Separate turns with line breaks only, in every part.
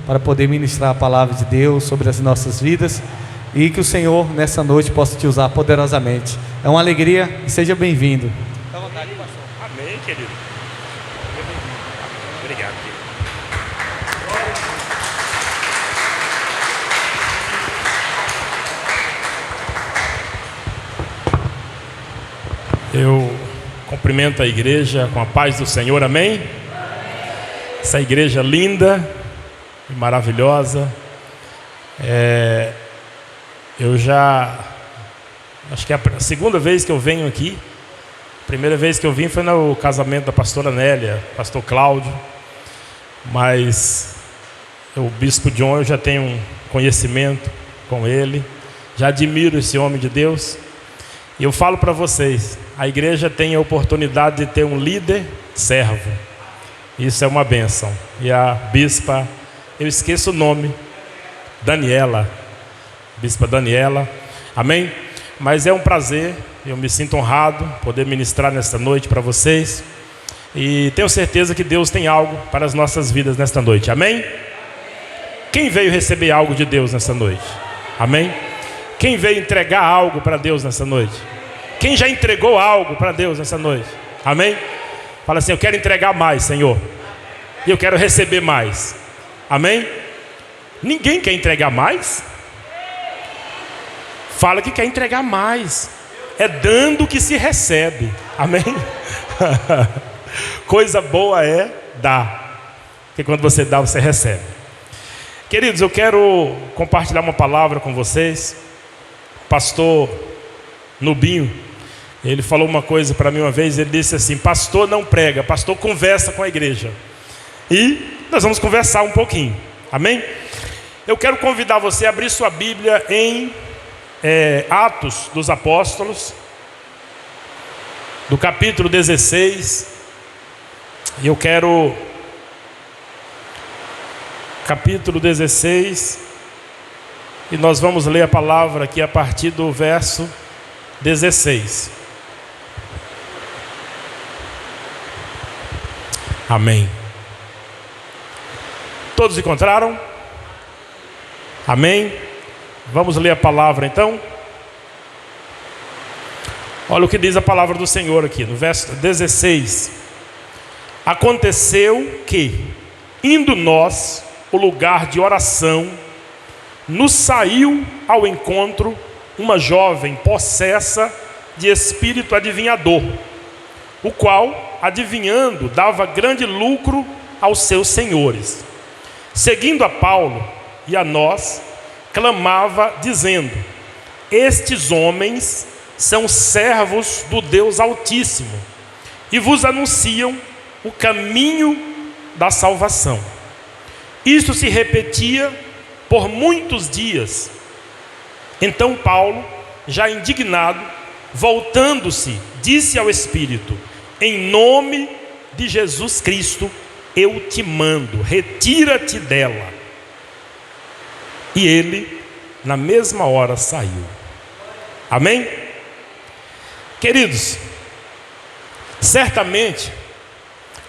para poder ministrar a palavra de Deus sobre as nossas vidas e que o Senhor nessa noite possa te usar poderosamente. É uma alegria e seja bem-vindo.
Fica à vontade, pastor. Amém, querido. Obrigado, querido. Eu cumprimento a igreja com a paz do Senhor, amém? Essa igreja linda e maravilhosa. Eu já, acho que é a segunda vez que eu venho aqui. A primeira vez que eu vim foi no casamento da pastora Nélia, pastor Cláudio. Mas o bispo John, eu já tenho um conhecimento com ele. Já admiro esse homem de Deus. E eu falo para vocês, a igreja tem a oportunidade de ter um líder servo. Isso é uma bênção. E a bispa, eu esqueço o nome, Daniela, bispa Daniela, amém? Mas é um prazer, eu me sinto honrado poder ministrar nesta noite para vocês. E tenho certeza que Deus tem algo para as nossas vidas nesta noite, amém? Quem veio receber algo de Deus nesta noite? Amém? Quem veio entregar algo para Deus nessa noite? Quem já entregou algo para Deus nessa noite? Amém? Fala assim, eu quero entregar mais, Senhor. E eu quero receber mais. Amém? Ninguém quer entregar mais? Fala que quer entregar mais. É dando que se recebe. Amém? Coisa boa é dar. Porque quando você dá, você recebe. Queridos, eu quero compartilhar uma palavra com vocês. Pastor Nubinho, ele falou uma coisa para mim uma vez. Ele disse assim, pastor não prega, pastor conversa com a igreja. E nós vamos conversar um pouquinho, amém? Eu quero convidar você a abrir sua Bíblia em Atos dos Apóstolos, do capítulo 16. E eu quero, capítulo 16, e nós vamos ler a palavra aqui a partir do verso 16. Amém. Todos encontraram? Amém. Vamos ler a palavra então. Olha o que diz a palavra do Senhor aqui no verso 16. Aconteceu que, indo nós o lugar de oração, nos saiu ao encontro uma jovem possessa de espírito adivinhador, o qual, adivinhando, dava grande lucro aos seus senhores. Seguindo a Paulo e a nós, clamava, dizendo: estes homens são servos do Deus Altíssimo e vos anunciam o caminho da salvação. Isso se repetia por muitos dias. Então Paulo, já indignado, voltando-se, disse ao Espírito: em nome de Jesus Cristo, eu te mando, retira-te dela. E ele, na mesma hora, saiu. Amém? Queridos, certamente,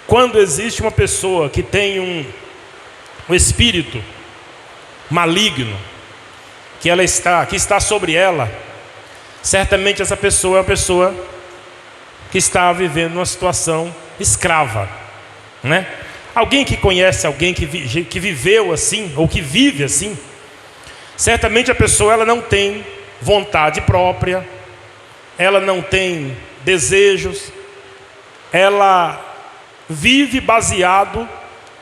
quando existe uma pessoa que tem um espírito maligno, que está sobre ela, certamente essa pessoa é uma pessoa que está vivendo uma situação escrava, né? Alguém que conhece alguém que viveu assim, ou que vive assim, certamente a pessoa ela não tem vontade própria, ela não tem desejos, ela vive baseado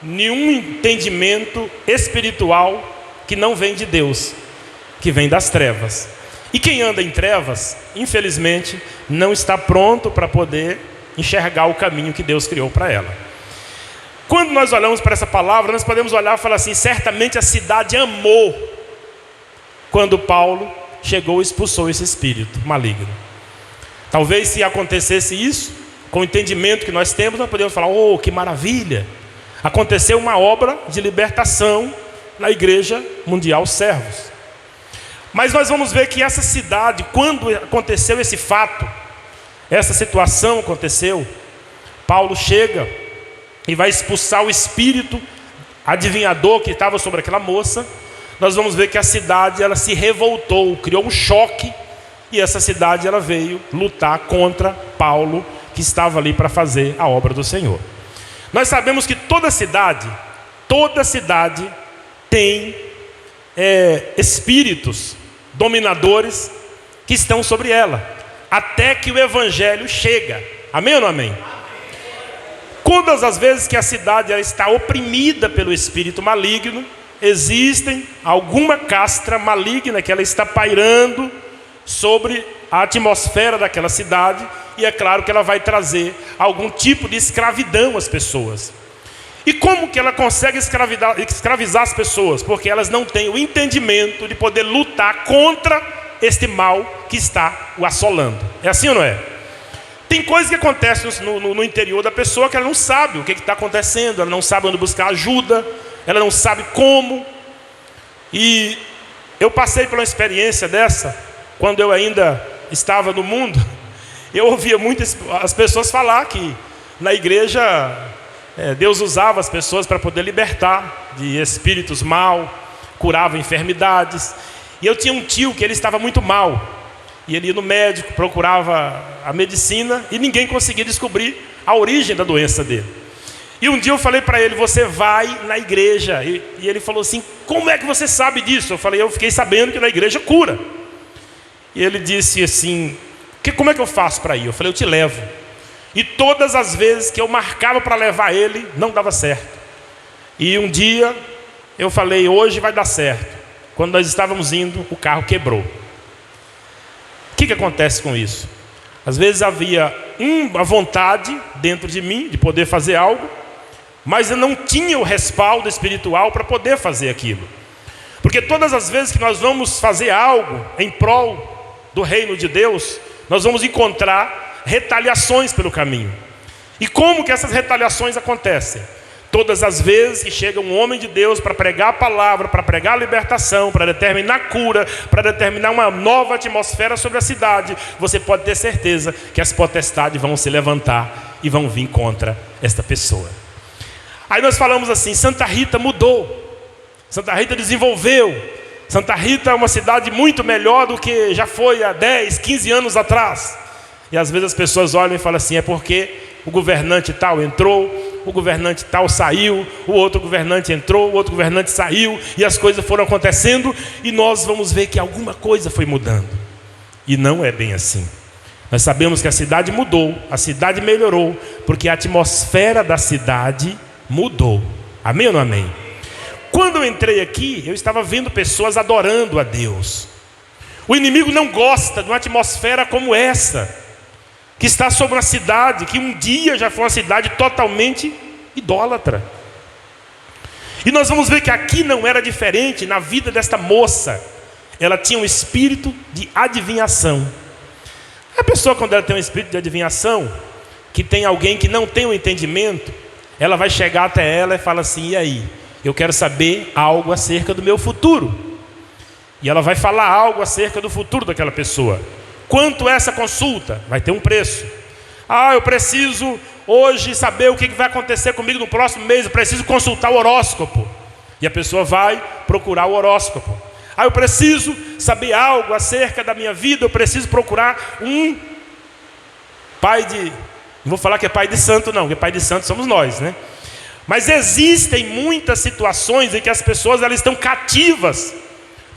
em um entendimento espiritual que não vem de Deus, que vem das trevas. E quem anda em trevas, infelizmente, não está pronto para poder enxergar o caminho que Deus criou para ela. Quando nós olhamos para essa palavra, nós podemos olhar e falar assim: certamente a cidade amou quando Paulo chegou e expulsou esse espírito maligno. Talvez se acontecesse isso, com o entendimento que nós temos, nós podemos falar: oh, que maravilha! Aconteceu uma obra de libertação na Igreja Mundial Servos. Mas nós vamos ver que essa cidade, quando aconteceu esse fato, essa situação aconteceu, Paulo chega e vai expulsar o espírito adivinhador que estava sobre aquela moça, nós vamos ver que a cidade ela se revoltou, criou um choque, e essa cidade ela veio lutar contra Paulo, que estava ali para fazer a obra do Senhor. Nós sabemos que toda cidade tem espíritos dominadores que estão sobre ela, até que o evangelho chega. Amém ou não amém? Todas as vezes que a cidade ela está oprimida pelo espírito maligno, existem alguma castra maligna que ela está pairando sobre a atmosfera daquela cidade, e é claro que ela vai trazer algum tipo de escravidão às pessoas. E como que ela consegue escravizar as pessoas? Porque elas não têm o entendimento de poder lutar contra este mal que está o assolando. É assim ou não é? Tem coisas que acontecem no interior da pessoa que ela não sabe o que está acontecendo, ela não sabe onde buscar ajuda, ela não sabe como. E eu passei por uma experiência dessa, quando eu ainda estava no mundo. Eu ouvia muitas as pessoas falar que na igreja Deus usava as pessoas para poder libertar de espíritos maus, curava enfermidades. E eu tinha um tio que ele estava muito mal, e ele ia no médico, procurava a medicina, e ninguém conseguia descobrir a origem da doença dele. E um dia eu falei para ele: você vai na igreja. E ele falou assim: como é que você sabe disso? Eu falei: eu fiquei sabendo que na igreja cura. E ele disse assim: como é que eu faço para ir? Eu falei: eu te levo. E todas as vezes que eu marcava para levar ele, não dava certo. E um dia eu falei: hoje vai dar certo. Quando nós estávamos indo, o carro quebrou. O que acontece com isso? Às vezes havia uma vontade dentro de mim de poder fazer algo, mas eu não tinha o respaldo espiritual para poder fazer aquilo. Porque todas as vezes que nós vamos fazer algo em prol do reino de Deus, nós vamos encontrar retaliações pelo caminho. E como que essas retaliações acontecem? Todas as vezes que chega um homem de Deus para pregar a palavra, para pregar a libertação, para determinar a cura, para determinar uma nova atmosfera sobre a cidade, você pode ter certeza que as potestades vão se levantar e vão vir contra esta pessoa. Aí nós falamos assim: Santa Rita mudou, Santa Rita desenvolveu, Santa Rita é uma cidade muito melhor do que já foi há 10, 15 anos atrás. E às vezes as pessoas olham e falam assim: é porque o governante tal entrou, o governante tal saiu, o outro governante entrou, o outro governante saiu, e as coisas foram acontecendo, e nós vamos ver que alguma coisa foi mudando. E não é bem assim. Nós sabemos que a cidade mudou, a cidade melhorou, porque a atmosfera da cidade mudou. Amém ou não amém? Quando eu entrei aqui, eu estava vendo pessoas adorando a Deus. O inimigo não gosta de uma atmosfera como essa, que está sobre uma cidade que um dia já foi uma cidade totalmente idólatra. E nós vamos ver que aqui não era diferente na vida desta moça. Ela tinha um espírito de adivinhação. A pessoa, quando ela tem um espírito de adivinhação, que tem alguém que não tem o entendimento, ela vai chegar até ela e fala assim: e aí? Eu quero saber algo acerca do meu futuro. E ela vai falar algo acerca do futuro daquela pessoa. Quanto é essa consulta? Vai ter um preço. Eu preciso hoje saber o que vai acontecer comigo no próximo mês. Eu preciso consultar o horóscopo. E a pessoa vai procurar o horóscopo. Eu preciso saber algo acerca da minha vida. Eu preciso procurar um pai de... Não vou falar que é pai de santo não, porque pai de santo somos nós, né? Mas existem muitas situações em que as pessoas elas estão cativas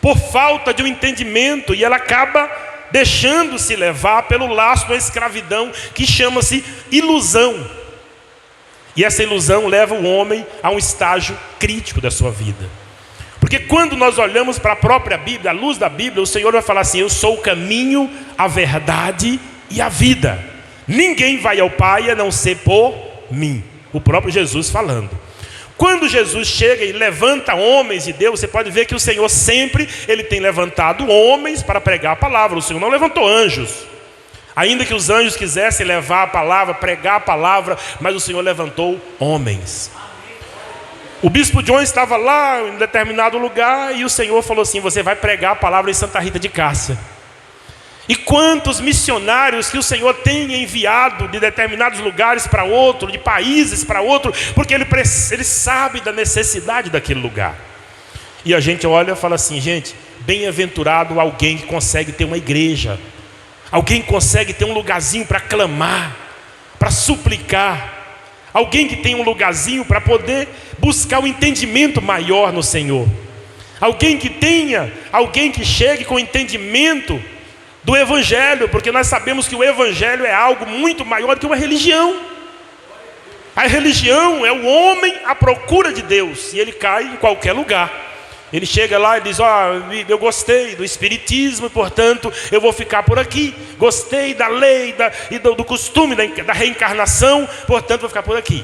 por falta de um entendimento, e ela acaba deixando-se levar pelo laço da escravidão, que chama-se ilusão. E essa ilusão leva o homem a um estágio crítico da sua vida. Porque quando nós olhamos para a própria Bíblia, à luz da Bíblia, o Senhor vai falar assim: eu sou o caminho, a verdade e a vida. Ninguém vai ao Pai a não ser por mim. O próprio Jesus falando. Quando Jesus chega e levanta homens de Deus, você pode ver que o Senhor sempre ele tem levantado homens para pregar a palavra. O Senhor não levantou anjos. Ainda que os anjos quisessem levar a palavra, pregar a palavra, mas o Senhor levantou homens. O bispo John estava lá em determinado lugar e o Senhor falou assim: você vai pregar a palavra em Santa Rita de Cássia. E quantos missionários que o Senhor tem enviado de determinados lugares para outro, de países para outro, porque Ele sabe da necessidade daquele lugar. E a gente olha e fala assim, gente, bem-aventurado alguém que consegue ter uma igreja, alguém que consegue ter um lugarzinho para clamar, para suplicar, alguém que tem um lugarzinho para poder buscar um entendimento maior no Senhor, alguém que chegue com entendimento do Evangelho, porque nós sabemos que o Evangelho é algo muito maior do que uma religião. A religião é o homem à procura de Deus, e ele cai em qualquer lugar. Ele chega lá e diz, eu gostei do espiritismo, e portanto eu vou ficar por aqui. Gostei da lei e do costume da reencarnação, portanto vou ficar por aqui.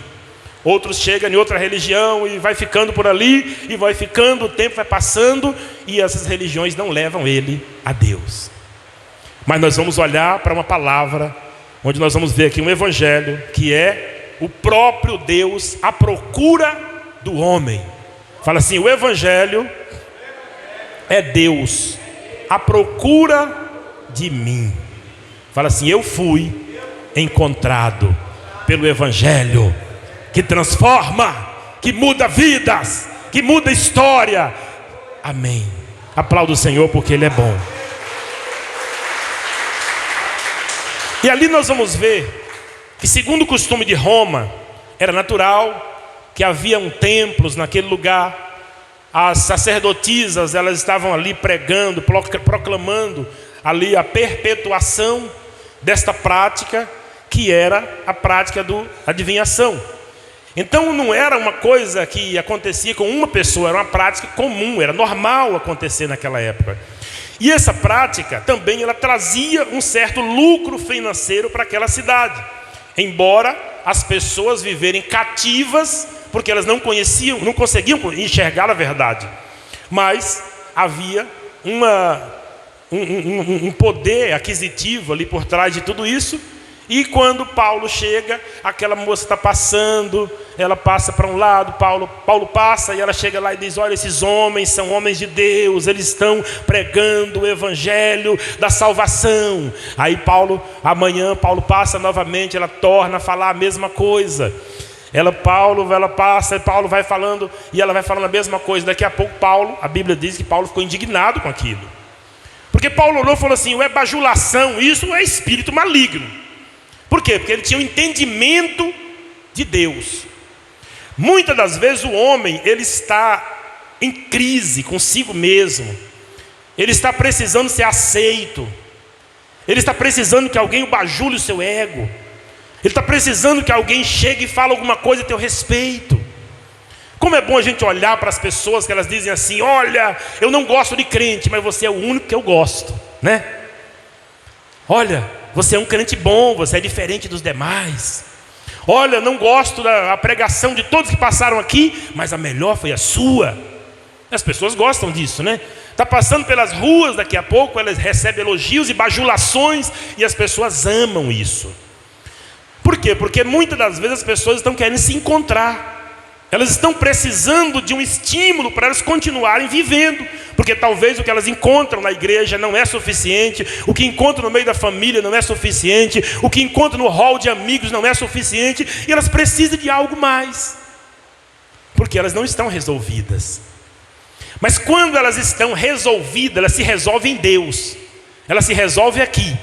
Outros chegam em outra religião e vai ficando por ali, e vai ficando, o tempo vai passando, e essas religiões não levam ele a Deus. Mas nós vamos olhar para uma palavra, onde nós vamos ver aqui um evangelho, que é o próprio Deus à procura do homem. Fala assim, o evangelho é Deus à procura de mim. Fala assim, eu fui encontrado pelo evangelho, que transforma, que muda vidas, que muda história. Amém. Aplauda o Senhor porque Ele é bom. E ali nós vamos ver que, segundo o costume de Roma, era natural que haviam templos naquele lugar. As sacerdotisas, elas estavam ali pregando, proclamando ali a perpetuação desta prática, que era a prática da adivinhação. Então não era uma coisa que acontecia com uma pessoa, era uma prática comum, era normal acontecer naquela época. E essa prática também ela trazia um certo lucro financeiro para aquela cidade, embora as pessoas viverem cativas, porque elas não conseguiam enxergar a verdade. Mas havia um poder aquisitivo ali por trás de tudo isso. E quando Paulo chega, aquela moça está passando, ela passa para um lado, Paulo passa e ela chega lá e diz, olha, esses homens são homens de Deus, eles estão pregando o evangelho da salvação. Aí amanhã Paulo passa novamente, ela torna a falar a mesma coisa. Paulo passa, Paulo vai falando, e ela vai falando a mesma coisa. Daqui a pouco a Bíblia diz que Paulo ficou indignado com aquilo. Porque Paulo olhou e falou assim, é bajulação, isso é espírito maligno. Por quê? Porque ele tinha um entendimento de Deus. Muitas das vezes o homem, ele está em crise consigo mesmo. Ele está precisando ser aceito. Ele está precisando que alguém o bajule o seu ego. Ele está precisando que alguém chegue e fale alguma coisa a teu respeito. Como é bom a gente olhar para as pessoas que elas dizem assim, olha, eu não gosto de crente, mas você é o único que eu gosto, né? Olha, você é um crente bom, você é diferente dos demais. Olha, não gosto da pregação de todos que passaram aqui, mas a melhor foi a sua. As pessoas gostam disso, né? Está passando pelas ruas, daqui a pouco elas recebem elogios e bajulações, e as pessoas amam isso. Por quê? Porque muitas das vezes as pessoas estão querendo se encontrar. Elas estão precisando de um estímulo para elas continuarem vivendo. Porque talvez o que elas encontram na igreja não é suficiente. O que encontram no meio da família não é suficiente. O que encontram no hall de amigos não é suficiente. E elas precisam de algo mais. Porque elas não estão resolvidas. Mas quando elas estão resolvidas, elas se resolvem em Deus. Elas se resolvem aqui.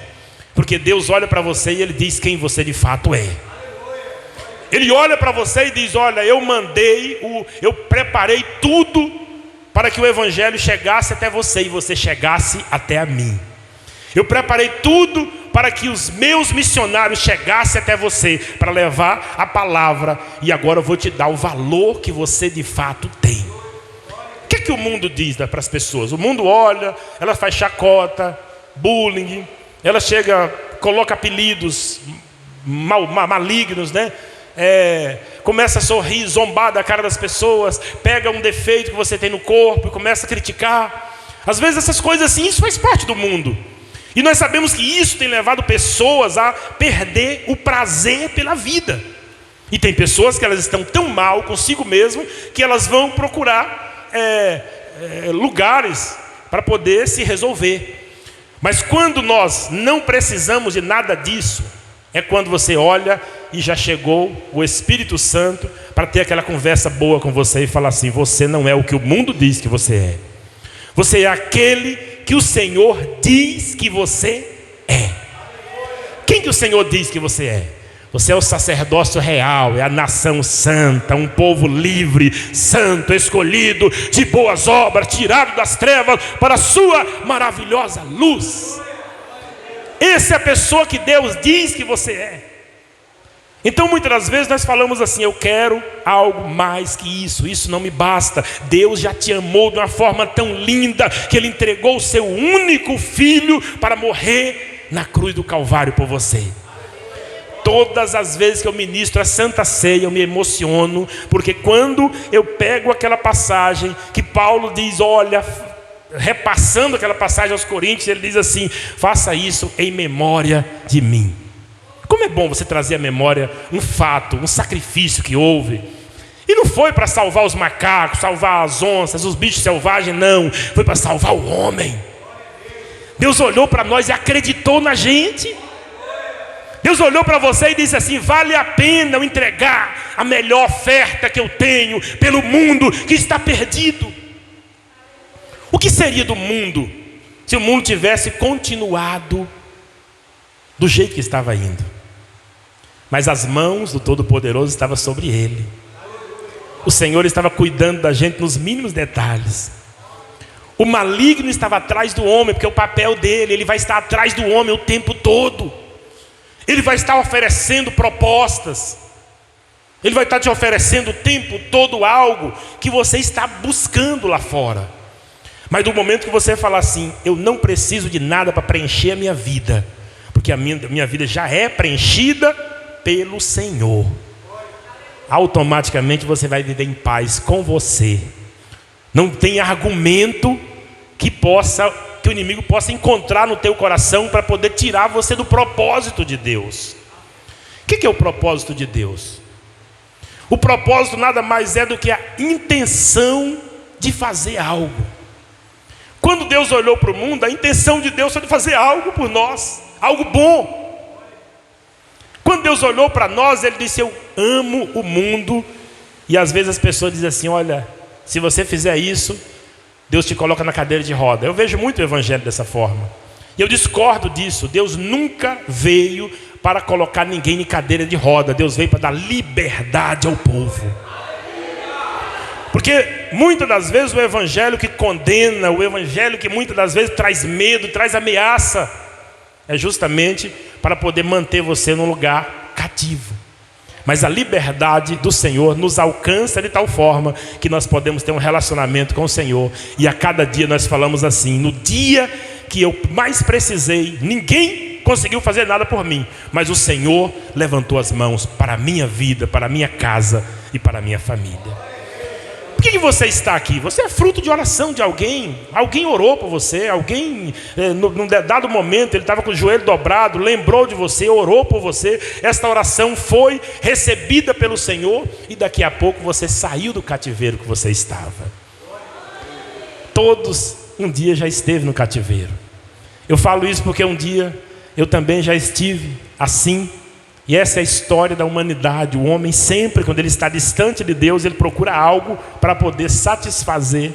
Porque Deus olha para você e Ele diz quem você de fato é. Ele olha para você e diz, olha, eu preparei tudo para que o evangelho chegasse até você e você chegasse até a mim. Eu preparei tudo para que os meus missionários chegassem até você, para levar a palavra, e agora eu vou te dar o valor que você de fato tem. O que o mundo diz para as pessoas? O mundo olha, ela faz chacota, bullying, ela chega, coloca apelidos malignos, né? Começa a sorrir, zombar da cara das pessoas, pega um defeito que você tem no corpo e começa a criticar. Às vezes essas coisas assim, isso faz parte do mundo. E nós sabemos que isso tem levado pessoas a perder o prazer pela vida. E tem pessoas que elas estão tão mal consigo mesmo que elas vão procurar lugares para poder se resolver. Mas quando nós não precisamos de nada disso, é quando você olha e já chegou o Espírito Santo para ter aquela conversa boa com você e falar assim: você não é o que o mundo diz que você é. Você é aquele que o Senhor diz que você é. Quem que o Senhor diz que você é? Você é o sacerdócio real, é a nação santa, um povo livre, santo, escolhido, de boas obras, tirado das trevas para a sua maravilhosa luz. Essa é a pessoa que Deus diz que você é. Então muitas das vezes nós falamos assim: eu quero algo mais que isso, isso não me basta. Deus já te amou de uma forma tão linda que Ele entregou o seu único filho para morrer na cruz do Calvário por você. Todas as vezes que eu ministro a Santa Ceia, eu me emociono, porque quando eu pego aquela passagem que Paulo diz, olha, repassando aquela passagem aos Coríntios, ele diz assim: faça isso em memória de mim. Como é bom você trazer à memória um fato, um sacrifício que houve. E não foi para salvar os macacos, salvar as onças, os bichos selvagens, não. Foi para salvar o homem. Deus olhou para nós e acreditou na gente. Deus olhou para você e disse assim: vale a pena eu entregar a melhor oferta que eu tenho pelo mundo que está perdido. O que seria do mundo se o mundo tivesse continuado do jeito que estava indo? Mas as mãos do Todo-Poderoso estavam sobre ele. O Senhor estava cuidando da gente nos mínimos detalhes. O maligno estava atrás do homem, porque é o papel dele. Ele vai estar atrás do homem o tempo todo. Ele vai estar oferecendo propostas. Ele vai estar te oferecendo o tempo todo algo que você está buscando lá fora. Mas do momento que você falar assim: eu não preciso de nada para preencher a minha vida, porque a minha vida já é preenchida pelo Senhor, automaticamente você vai viver em paz com você. Não tem argumento que o inimigo possa encontrar no teu coração para poder tirar você do propósito de Deus. O que é o propósito de Deus? O propósito nada mais é do que a intenção de fazer algo. Quando Deus olhou para o mundo, a intenção de Deus foi de fazer algo por nós, algo bom. Quando Deus olhou para nós, Ele disse: eu amo o mundo. E às vezes as pessoas dizem assim: olha, se você fizer isso, Deus te coloca na cadeira de roda. Eu vejo muito o evangelho dessa forma. E eu discordo disso. Deus nunca veio para colocar ninguém em cadeira de roda. Deus veio para dar liberdade ao povo. Porque muitas das vezes o evangelho que condena, o evangelho que muitas das vezes traz medo, traz ameaça, é justamente para poder manter você num lugar cativo. Mas a liberdade do Senhor nos alcança de tal forma que nós podemos ter um relacionamento com o Senhor. E a cada dia nós falamos assim: no dia que eu mais precisei, ninguém conseguiu fazer nada por mim, mas o Senhor levantou as mãos para a minha vida, para a minha casa e para a minha família. Por que você está aqui? Você é fruto de oração de alguém. Alguém orou por você. Alguém, num dado momento, ele estava com o joelho dobrado, lembrou de você, orou por você. Esta oração foi recebida pelo Senhor e daqui a pouco você saiu do cativeiro que você estava. Todos um dia já esteve no cativeiro. Eu falo isso porque um dia eu também já estive assim. E essa é a história da humanidade. O homem sempre, quando ele está distante de Deus, ele procura algo para poder satisfazer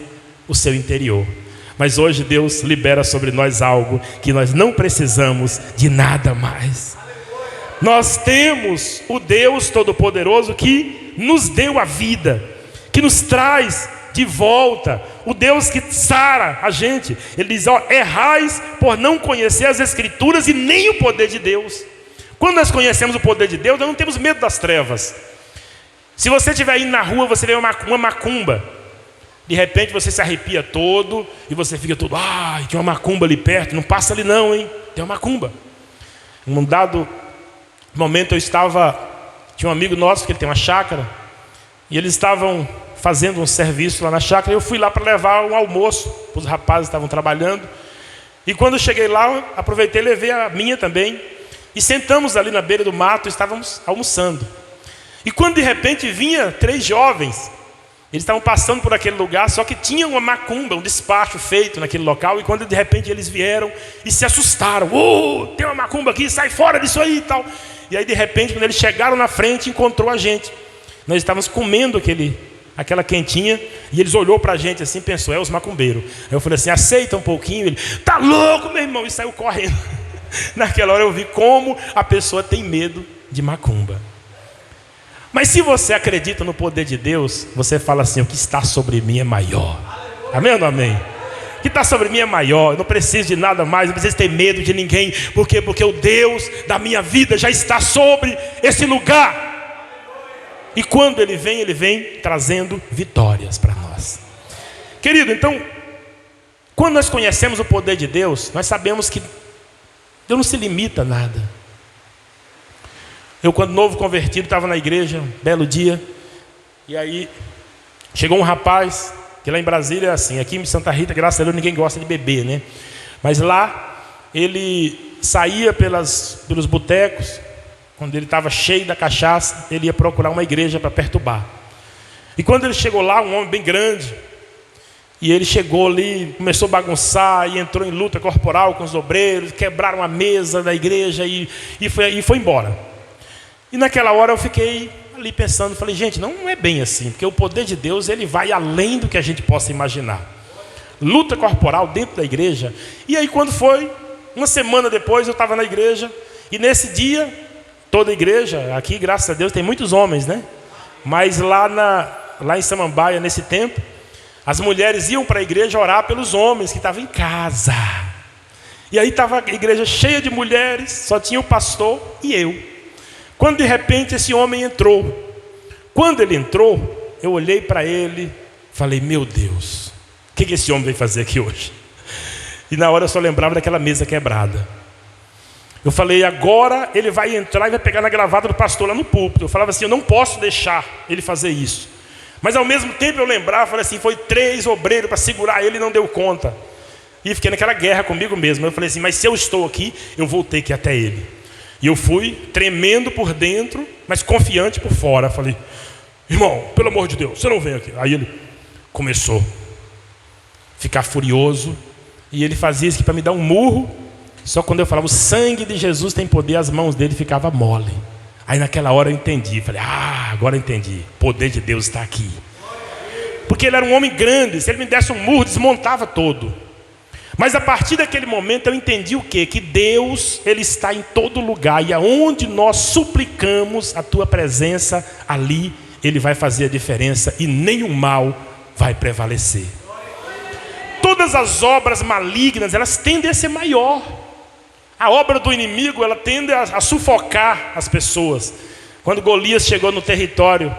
o seu interior. Mas hoje Deus libera sobre nós algo que nós não precisamos de nada mais. Nós temos o Deus Todo-Poderoso que nos deu a vida, que nos traz de volta, o Deus que sara a gente. Ele diz: errais por não conhecer as Escrituras e nem o poder de Deus. Quando nós conhecemos o poder de Deus, nós não temos medo das trevas. Se você estiver indo na rua, você vê uma macumba, de repente você se arrepia todo e você fica todo: tem uma macumba ali perto, não passa ali não, hein? Tem uma macumba. Em um dado momento tinha um amigo nosso que ele tem uma chácara, e eles estavam fazendo um serviço lá na chácara. Eu fui lá para levar um almoço para os rapazes que estavam trabalhando. E quando eu cheguei lá, aproveitei e levei a minha também. E sentamos ali na beira do mato, estávamos almoçando. E quando de repente vinha 3 jovens, Eles estavam passando por aquele lugar, só que tinha uma macumba, um despacho feito naquele local. E quando de repente eles vieram e se assustaram. Tem uma macumba aqui, sai fora disso aí e tal. E aí de repente, quando eles chegaram na frente, encontrou a gente. Nós estávamos comendo aquela quentinha. E eles olhou para a gente assim, pensou, os macumbeiros. Aí eu falei assim, aceita um pouquinho. Ele, tá louco, meu irmão? E saiu correndo. Naquela hora eu vi como a pessoa tem medo de macumba. Mas se você acredita no poder de Deus, você fala assim, o que está sobre mim é maior. Amém ou não amém? O que está sobre mim é maior, eu não preciso de nada mais, não preciso ter medo de ninguém. Por quê? Porque o Deus da minha vida já está sobre esse lugar. E quando Ele vem trazendo vitórias para nós. Querido, então, quando nós conhecemos o poder de Deus, nós sabemos que Deus não se limita a nada. Eu, quando novo convertido, estava na igreja, um belo dia. E aí, chegou um rapaz, que lá em Brasília é assim. Aqui em Santa Rita, graças a Deus, ninguém gosta de beber, né? Mas lá, ele saía pelos botecos. Quando ele estava cheio da cachaça, ele ia procurar uma igreja para perturbar. E quando ele chegou lá, um homem bem grande. E ele chegou ali, começou a bagunçar e entrou em luta corporal com os obreiros. Quebraram a mesa da igreja e foi embora. E naquela hora eu fiquei ali pensando, falei, gente, não é bem assim, porque o poder de Deus, ele vai além do que a gente possa imaginar. Luta corporal dentro da igreja. E aí quando foi, uma semana depois eu estava na igreja, e nesse dia, toda a igreja, aqui graças a Deus tem muitos homens, né? Mas lá em Samambaia, nesse tempo, as mulheres iam para a igreja orar pelos homens que estavam em casa. E aí estava a igreja cheia de mulheres, só tinha o pastor e eu. Quando de repente esse homem entrou. Quando ele entrou, eu olhei para ele, falei, meu Deus, o que esse homem veio fazer aqui hoje? E na hora eu só lembrava daquela mesa quebrada. Eu falei, agora ele vai entrar e vai pegar na gravata do pastor lá no púlpito. Eu falava assim, eu não posso deixar ele fazer isso. Mas ao mesmo tempo eu lembrava, falei assim, foi 3 obreiros para segurar ele e não deu conta. E fiquei naquela guerra comigo mesmo. Eu falei assim, mas se eu estou aqui, eu vou ter que ir até ele. E eu fui tremendo por dentro, mas confiante por fora. Falei, irmão, pelo amor de Deus, você não vem aqui. Aí ele começou a ficar furioso. E ele fazia isso para me dar um murro. Só quando eu falava, o sangue de Jesus tem poder, as mãos dele ficavam mole. Aí naquela hora eu entendi. Falei, agora eu entendi. O poder de Deus está aqui. Porque ele era um homem grande. Se ele me desse um murro, desmontava todo. Mas a partir daquele momento eu entendi o quê? Que Deus, Ele está em todo lugar. E aonde nós suplicamos a Tua presença, ali Ele vai fazer a diferença. E nenhum mal vai prevalecer. Todas as obras malignas, elas tendem a ser maior. A obra do inimigo, ela tende a sufocar as pessoas. Quando Golias chegou no território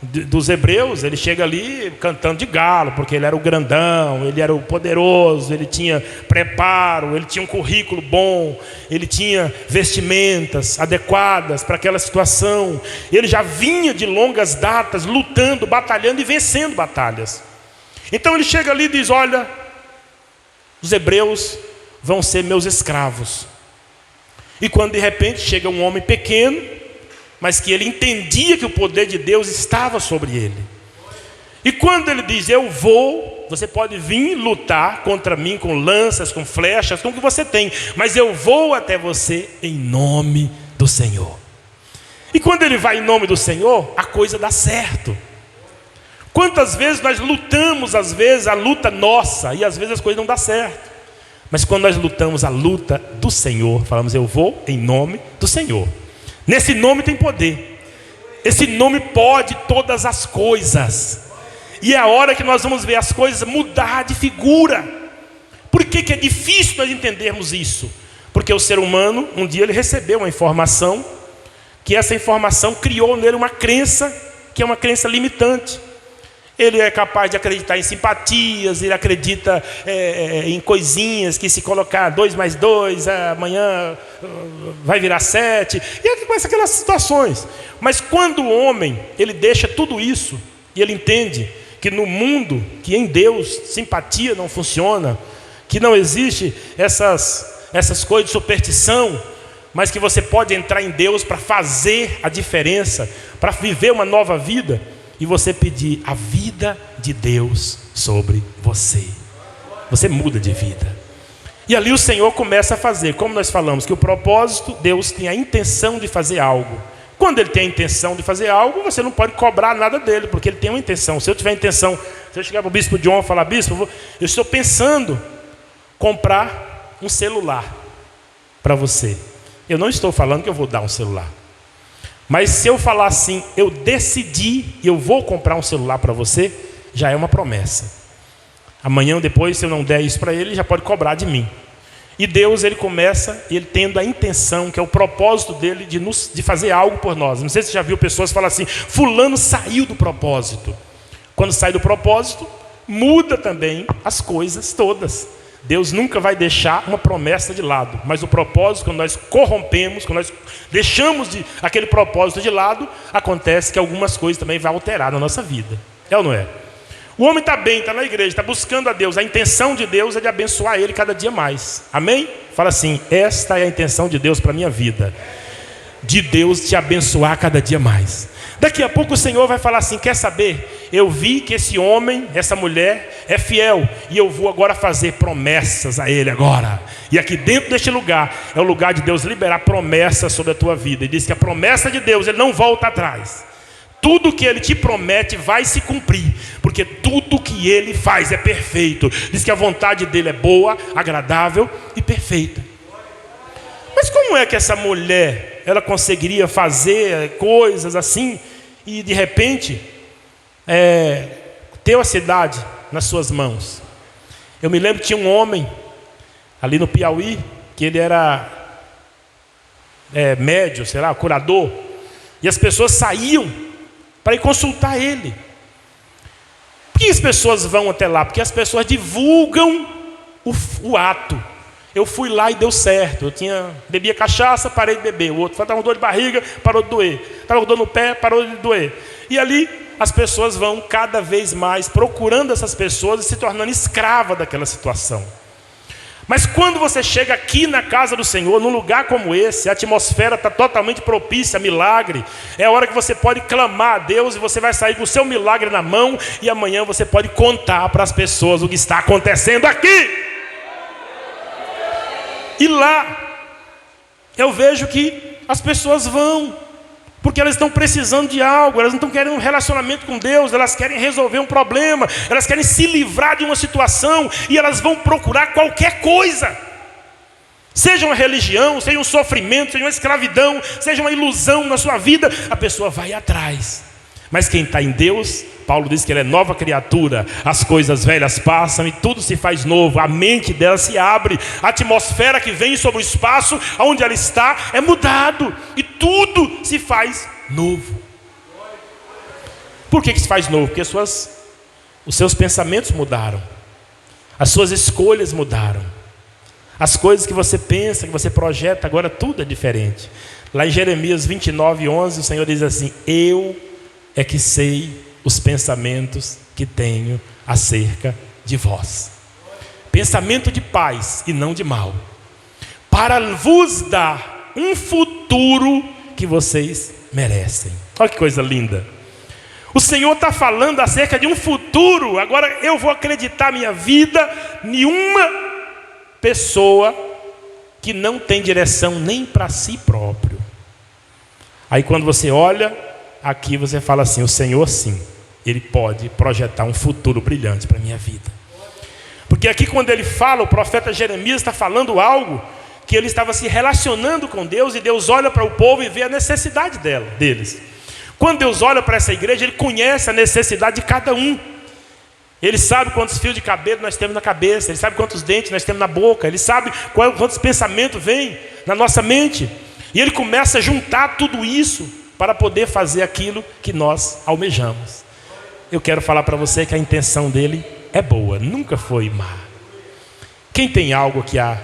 dos hebreus, ele chega ali cantando de galo, porque ele era o grandão, ele era o poderoso, ele tinha preparo, ele tinha um currículo bom, ele tinha vestimentas adequadas para aquela situação. Ele já vinha de longas datas lutando, batalhando e vencendo batalhas. Então ele chega ali e diz, olha, os hebreus vão ser meus escravos. E quando de repente chega um homem pequeno, mas que ele entendia que o poder de Deus estava sobre ele. E quando ele diz, eu vou, você pode vir lutar contra mim com lanças, com flechas, com o que você tem, mas eu vou até você em nome do Senhor. E quando ele vai em nome do Senhor, a coisa dá certo. Quantas vezes nós lutamos, às vezes, a luta nossa, e às vezes as coisas não dão certo. Mas quando nós lutamos a luta do Senhor, falamos, eu vou em nome do Senhor. Nesse nome tem poder. Esse nome pode todas as coisas. E é a hora que nós vamos ver as coisas mudar de figura. Por que é difícil nós entendermos isso? Porque o ser humano, um dia ele recebeu uma informação, que essa informação criou nele uma crença, que é uma crença limitante. Ele é capaz de acreditar em simpatias, ele acredita em coisinhas, que se colocar 2 mais 2, amanhã vai virar 7. E ele começa aquelas situações. Mas quando o homem, ele deixa tudo isso, e ele entende que no mundo, que em Deus, simpatia não funciona, que não existe essas coisas de superstição, mas que você pode entrar em Deus para fazer a diferença, para viver uma nova vida. e você pedir a vida de Deus sobre você. Você muda de vida. E ali o Senhor começa a fazer, como nós falamos, que o propósito, Deus tem a intenção de fazer algo. Quando Ele tem a intenção de fazer algo, você não pode cobrar nada dele, porque Ele tem uma intenção. Se eu tiver a intenção, se eu chegar para o bispo John e falar: bispo, eu estou pensando comprar um celular para você. Eu não estou falando que eu vou dar um celular. Mas se eu falar assim, eu decidi e eu vou comprar um celular para você, já é uma promessa. Amanhã ou depois, se eu não der isso para ele, já pode cobrar de mim. E Deus, Ele começa, Ele tendo a intenção, que é o propósito dEle, de fazer algo por nós. Não sei se você já viu pessoas falar assim: fulano saiu do propósito. Quando sai do propósito, muda também as coisas todas. Deus nunca vai deixar uma promessa de lado. Mas o propósito, quando nós corrompemos, quando nós deixamos aquele propósito de lado, acontece que algumas coisas também vão alterar na nossa vida. É ou não é? O homem está bem, está na igreja, está buscando a Deus. A intenção de Deus é de abençoar ele cada dia mais. Amém? Fala assim: esta é a intenção de Deus para a minha vida. De Deus te abençoar cada dia mais. Daqui a pouco o Senhor vai falar assim: quer saber? Eu vi que esse homem, essa mulher é fiel, e eu vou agora fazer promessas a ele agora. E aqui dentro deste lugar, é o lugar de Deus liberar promessas sobre a tua vida. Ele diz que a promessa de Deus, Ele não volta atrás. Tudo que Ele te promete vai se cumprir, porque tudo que Ele faz é perfeito. Diz que a vontade dEle é boa, agradável e perfeita. Mas como é que essa mulher, ela conseguiria fazer coisas assim e de repente ter a cidade nas suas mãos? Eu me lembro que tinha um homem ali no Piauí, que ele era médium, sei lá, curador, e as pessoas saíam para ir consultar ele. Por que as pessoas vão até lá? Porque as pessoas divulgam o ato. Eu fui lá e deu certo. Bebia cachaça, parei de beber. O outro estava com dor de barriga, parou de doer. Estava com dor no pé, parou de doer. E ali as pessoas vão cada vez mais procurando essas pessoas e se tornando escrava daquela situação. Mas quando você chega aqui na casa do Senhor, num lugar como esse, a atmosfera está totalmente propícia a milagre. É a hora que você pode clamar a Deus e você vai sair com o seu milagre na mão. E amanhã você pode contar para as pessoas o que está acontecendo aqui. E lá, eu vejo que as pessoas vão, porque elas estão precisando de algo, elas não estão querendo um relacionamento com Deus, elas querem resolver um problema, elas querem se livrar de uma situação, e elas vão procurar qualquer coisa. Seja uma religião, seja um sofrimento, seja uma escravidão, seja uma ilusão na sua vida, a pessoa vai atrás. Mas quem está em Deus, Paulo diz que ele é nova criatura, as coisas velhas passam e tudo se faz novo, a mente dela se abre, a atmosfera que vem sobre o espaço onde ela está é mudado, e tudo se faz novo. Por que se faz novo? Porque os seus pensamentos mudaram, as suas escolhas mudaram, as coisas que você pensa, que você projeta, agora tudo é diferente. Lá em Jeremias 29:11, o Senhor diz assim: eu é que sei os pensamentos que tenho acerca de vós. Pensamento de paz e não de mal, para vos dar um futuro que vocês merecem. Olha que coisa linda. O Senhor está falando acerca de um futuro. Agora eu vou acreditar minha vida em uma pessoa que não tem direção nem para si próprio. Aí quando você olha aqui, você fala assim: o Senhor sim, Ele pode projetar um futuro brilhante para a minha vida. Porque aqui quando ele fala, o profeta Jeremias está falando algo que ele estava se relacionando com Deus, e Deus olha para o povo e vê a necessidade deles. Quando Deus olha para essa igreja, Ele conhece a necessidade de cada um. Ele sabe quantos fios de cabelo nós temos na cabeça, Ele sabe quantos dentes nós temos na boca, Ele sabe quantos pensamentos vêm na nossa mente. E Ele começa a juntar tudo isso para poder fazer aquilo que nós almejamos. Eu quero falar para você que a intenção dele é boa, nunca foi má. Quem tem algo que a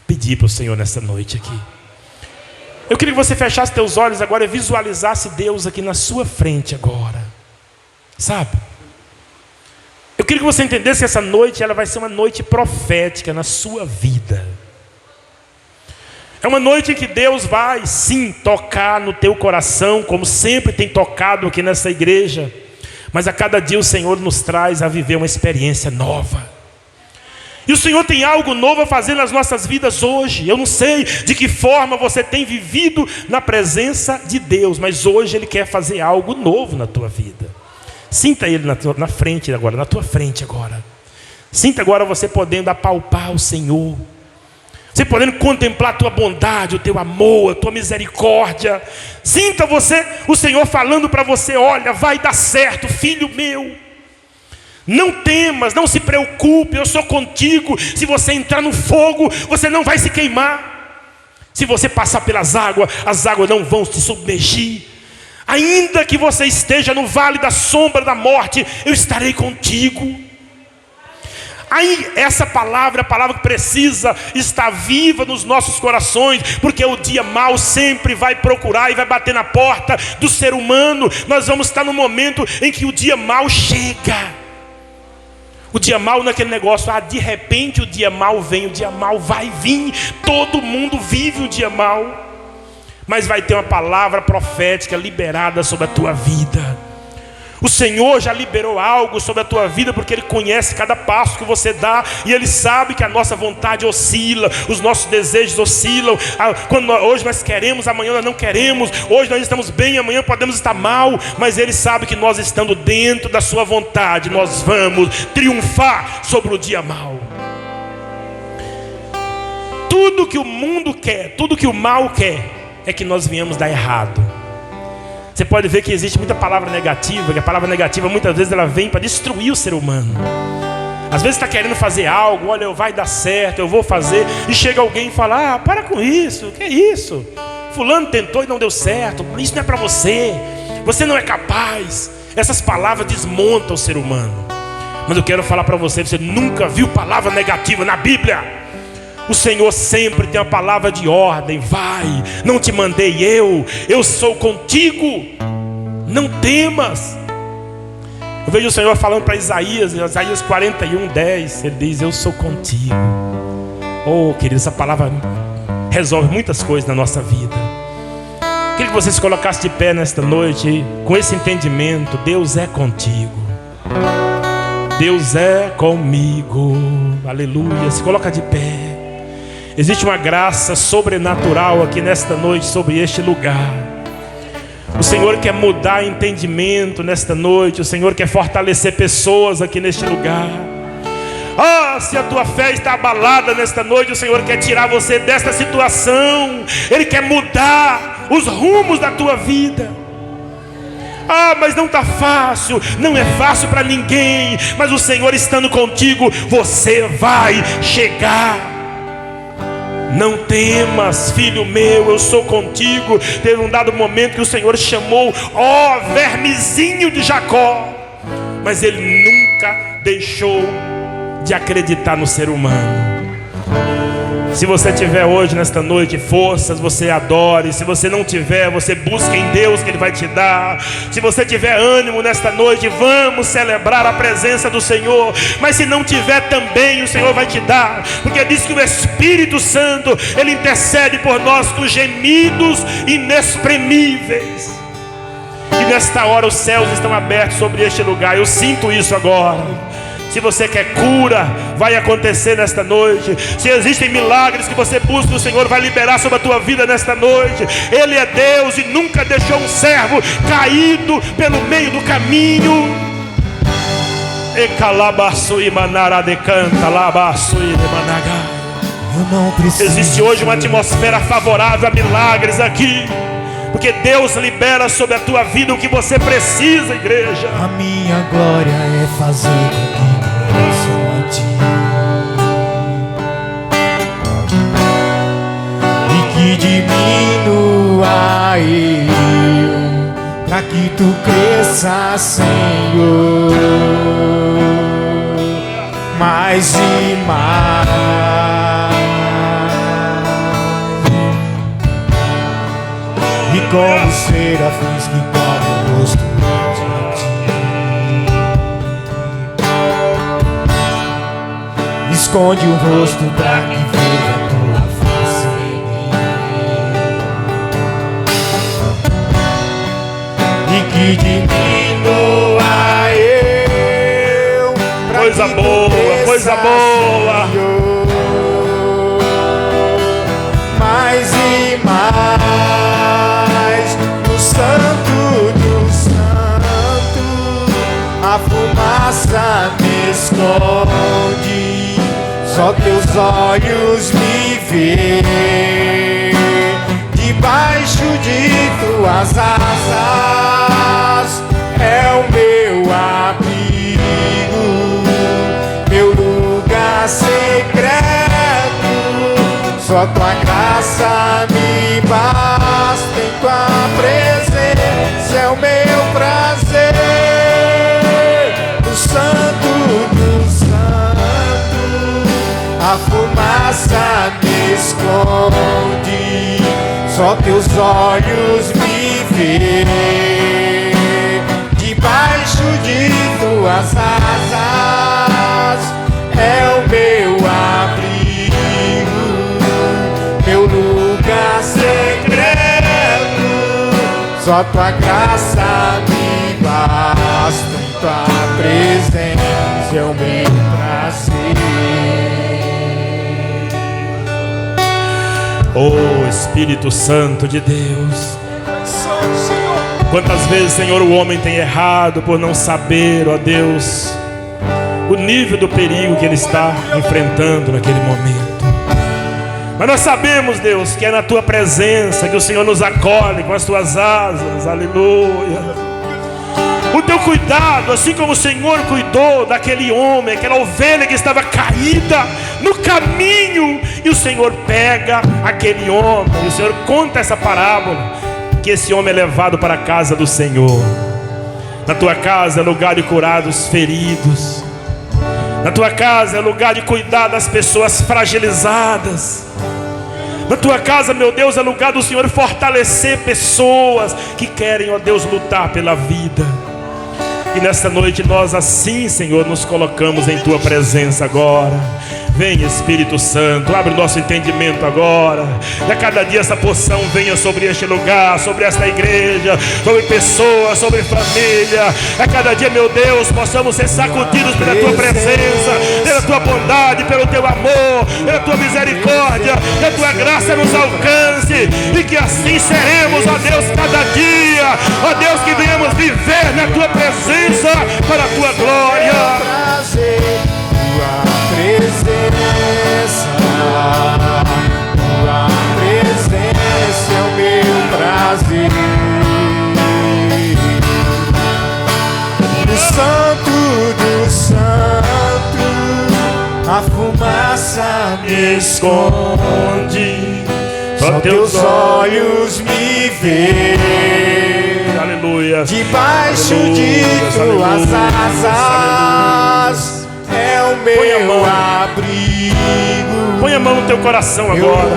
pedir para o Senhor nessa noite aqui? Eu queria que você fechasse teus olhos agora e visualizasse Deus aqui na sua frente agora. Sabe? Eu queria que você entendesse que essa noite ela vai ser uma noite profética na sua vida. É uma noite em que Deus vai, sim, tocar no teu coração, como sempre tem tocado aqui nessa igreja. Mas a cada dia o Senhor nos traz a viver uma experiência nova. E o Senhor tem algo novo a fazer nas nossas vidas hoje. Eu não sei de que forma você tem vivido na presença de Deus, mas hoje Ele quer fazer algo novo na tua vida. Sinta Ele na frente agora, na tua frente agora. Sinta agora você podendo apalpar o Senhor. Você podendo contemplar a tua bondade, o teu amor, a tua misericórdia. Sinta você, o Senhor falando para você: olha, vai dar certo, filho meu. Não temas, não se preocupe, eu sou contigo. Se você entrar no fogo, você não vai se queimar. Se você passar pelas águas, as águas não vão te submergir. Ainda que você esteja no vale da sombra da morte, eu estarei contigo. Aí essa palavra, a palavra que precisa estar viva nos nossos corações, porque o dia mau sempre vai procurar e vai bater na porta do ser humano. Nós vamos estar no momento em que o dia mau chega. O dia mau naquele negócio, de repente o dia mau vem, o dia mau vai vir. Todo mundo vive o dia mau. Mas vai ter uma palavra profética liberada sobre a tua vida. O Senhor já liberou algo sobre a tua vida, porque Ele conhece cada passo que você dá, e Ele sabe que a nossa vontade oscila, os nossos desejos oscilam. Hoje nós queremos, amanhã nós não queremos. Hoje nós estamos bem, amanhã podemos estar mal. Mas Ele sabe que nós, estando dentro da sua vontade, nós vamos triunfar sobre o dia mau. Tudo que o mundo quer, tudo que o mal quer, é que nós venhamos dar errado. Você pode ver que existe muita palavra negativa, que a palavra negativa muitas vezes ela vem para destruir o ser humano. Às vezes está querendo fazer algo, olha, vai dar certo, eu vou fazer, e chega alguém e fala: para com isso, que é isso? Fulano tentou e não deu certo, isso não é para você, você não é capaz. Essas palavras desmontam o ser humano. Mas eu quero falar para você, você nunca viu palavra negativa na Bíblia. O Senhor sempre tem uma palavra de ordem: vai, não te mandei eu sou contigo, não temas. Eu vejo o Senhor falando para Isaías, em Isaías 41:10, Ele diz: eu sou contigo. Oh, querido, essa palavra resolve muitas coisas na nossa vida. Queria que você se colocasse de pé nesta noite, com esse entendimento: Deus é contigo, Deus é comigo. Aleluia. Se coloca de pé. Existe uma graça sobrenatural aqui nesta noite sobre este lugar. O Senhor quer mudar entendimento nesta noite. O Senhor quer fortalecer pessoas aqui neste lugar. Se a tua fé está abalada nesta noite, o Senhor quer tirar você desta situação. Ele quer mudar os rumos da tua vida. Mas não está fácil. Não é fácil para ninguém. Mas o Senhor estando contigo, você vai chegar. Não temas, filho meu, eu sou contigo. Teve um dado momento que o Senhor chamou, vermezinho de Jacó. Mas ele nunca deixou de acreditar no ser humano. Se você tiver hoje, nesta noite, forças, você adore. Se você não tiver, você busca em Deus, que Ele vai te dar. Se você tiver ânimo nesta noite, vamos celebrar a presença do Senhor. Mas se não tiver também, o Senhor vai te dar. Porque diz que o Espírito Santo, Ele intercede por nós com gemidos inexprimíveis. E nesta hora os céus estão abertos sobre este lugar. Eu sinto isso agora. Se você quer cura, vai acontecer nesta noite. Se existem milagres que você busca, o Senhor vai liberar sobre a tua vida nesta noite. Ele é Deus e nunca deixou um servo caído pelo meio do caminho. Existe hoje uma atmosfera favorável a milagres aqui, porque Deus libera sobre a tua vida o que você precisa, igreja.
A minha glória é fazer com que cresçam a ti, e que diminua eu, pra que tu cresças, Senhor, mais e mais. E como os serafins que cobrem o rosto de ti, esconde o rosto pra que veja a tua face em mim. e que diminua eu.
Coisa boa, coisa boa.
Mais e mais no Santo do Santo, a fumaça me esconde, só teus olhos me veem. Debaixo de tuas asas é o meu abrigo, meu lugar secreto. Só tua graça me basta, em tua presença é o meu prazer. No Santo do Santo, a fumaça me esconde, só teus olhos me veem. Debaixo de tuas asas é o meu abrigo, meu lugar secreto. Só tua graça me basta, em tua presença é o meu prazer.
Oh Espírito Santo de Deus, quantas vezes, Senhor, o homem tem errado por não saber, ó Deus, o nível do perigo que ele está enfrentando naquele momento. Mas nós sabemos, Deus, que é na tua presença que o Senhor nos acolhe com as tuas asas, aleluia. O teu cuidado, assim como o Senhor cuidou daquele homem, aquela ovelha que estava caída no caminho, e o Senhor pega aquele homem, e o Senhor conta essa parábola, que esse homem é levado para a casa do Senhor. Na tua casa é lugar de curar os feridos, na tua casa é lugar de cuidar das pessoas fragilizadas. Na tua casa, meu Deus, é lugar do Senhor fortalecer pessoas que querem, ó Deus, lutar pela vida. E nesta noite nós assim, Senhor, nos colocamos em tua presença agora. Vem Espírito Santo, abre o nosso entendimento agora. E a cada dia essa porção venha sobre este lugar, sobre esta igreja, sobre pessoas, sobre família. A cada dia, meu Deus, possamos ser sacudidos pela tua presença, pela tua bondade, pelo teu amor, pela tua misericórdia, que a tua graça nos alcance, e que assim seremos, ó Deus, cada dia, ó Deus, que venhamos viver na tua presença para a tua glória.
Tua presença é o meu prazer. No Santo do Santo, a fumaça me esconde, só teus olhos me veem.
Aleluia.
Debaixo de tuas asas é o meu abrigo.
Põe a mão no teu coração agora.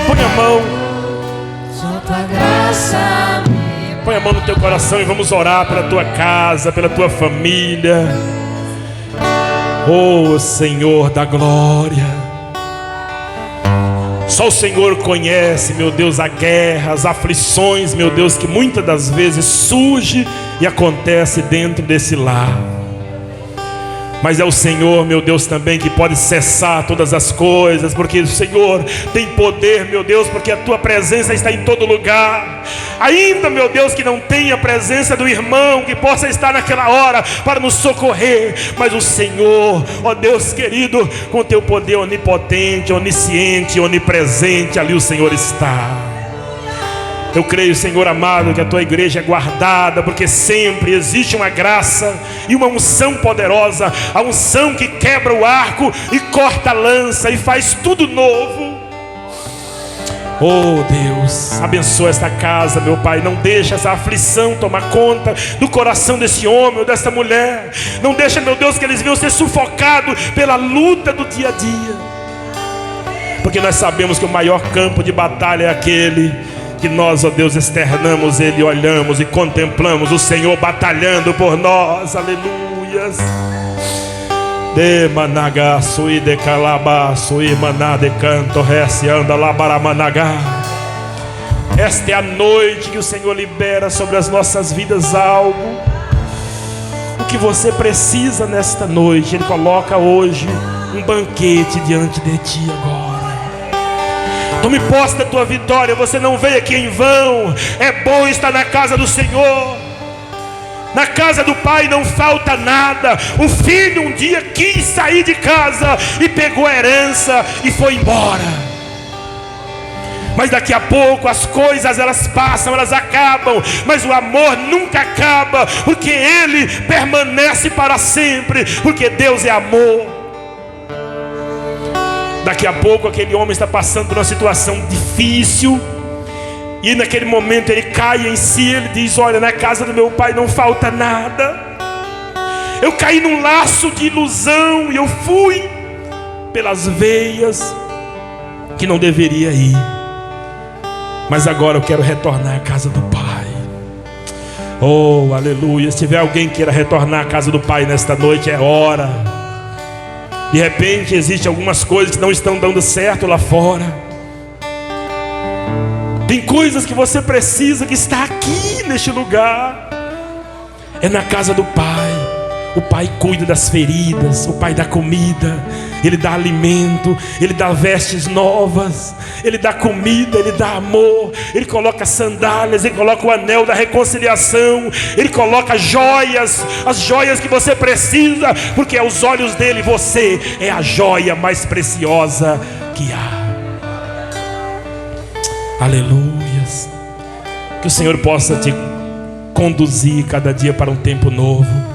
Põe a mão. Põe a mão no teu coração e vamos orar pela tua casa, pela tua família. Oh Senhor da glória, só o Senhor conhece, meu Deus, a guerra, as aflições, meu Deus, que muitas das vezes surge e acontece dentro desse lar. Mas é o Senhor, meu Deus, também que pode cessar todas as coisas, porque o Senhor tem poder, meu Deus, porque a tua presença está em todo lugar. Ainda, meu Deus, que não tenha a presença do irmão que possa estar naquela hora para nos socorrer, mas o Senhor, ó Deus querido, com o teu poder onipotente, onisciente, onipresente, ali o Senhor está. Eu creio, Senhor amado, que a tua igreja é guardada, porque sempre existe uma graça e uma unção poderosa, a unção que quebra o arco e corta a lança e faz tudo novo. Oh Deus, abençoa esta casa, meu Pai. Não deixa essa aflição tomar conta do coração desse homem ou dessa mulher. Não deixa, meu Deus, que eles venham ser sufocados pela luta do dia a dia, porque nós sabemos que o maior campo de batalha é aquele que nós, ó Deus, externamos ele, olhamos e contemplamos o Senhor batalhando por nós. Aleluias. De managa sui de calaba sui maná de canto reci anda lá para managá. Esta é a noite que o Senhor libera sobre as nossas vidas algo. O que você precisa nesta noite, Ele coloca hoje um banquete diante de ti agora. Tome posse da tua vitória. Você não veio aqui em vão. É bom estar na casa do Senhor. Na casa do Pai não falta nada. O filho um dia quis sair de casa e pegou a herança e foi embora. Mas daqui a pouco as coisas elas passam, elas acabam, mas o amor nunca acaba, porque Ele permanece para sempre, porque Deus é amor. Daqui a pouco aquele homem está passando por uma situação difícil, e naquele momento ele cai em si, ele diz: olha, na casa do meu pai não falta nada. Eu caí num laço de ilusão e eu fui pelas veias que não deveria ir. Mas agora eu quero retornar à casa do Pai. Oh, aleluia. Se tiver alguém que queira retornar à casa do Pai nesta noite, é hora. De repente existem algumas coisas que não estão dando certo lá fora. Tem coisas que você precisa, que está aqui neste lugar. É na casa do Pai. O Pai cuida das feridas, o Pai dá comida, Ele dá alimento, Ele dá vestes novas, Ele dá comida, Ele dá amor, Ele coloca sandálias, Ele coloca o anel da reconciliação, Ele coloca joias, as joias que você precisa, porque aos olhos dEle você é a joia mais preciosa que há. Aleluias. Que o Senhor possa te conduzir cada dia para um tempo novo.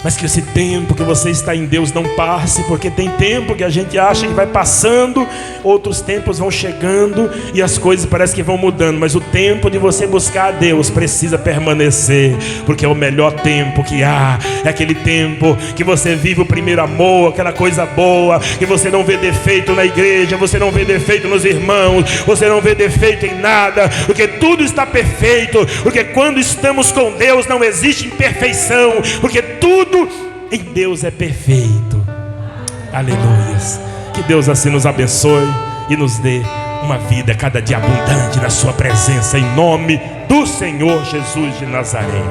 Mas que esse tempo que você está em Deus não passe, porque tem tempo que a gente acha que vai passando, outros tempos vão chegando e as coisas parecem que vão mudando. Mas o tempo de você buscar a Deus precisa permanecer, porque é o melhor tempo que há. É aquele tempo que você vive o primeiro amor, aquela coisa boa, que você não vê defeito na igreja, você não vê defeito nos irmãos, você não vê defeito em nada, porque tudo está perfeito. Porque quando estamos com Deus não existe imperfeição, porque tudo em Deus é perfeito. Aleluias. Que Deus assim nos abençoe e nos dê uma vida cada dia abundante na sua presença, em nome do Senhor Jesus de Nazaré.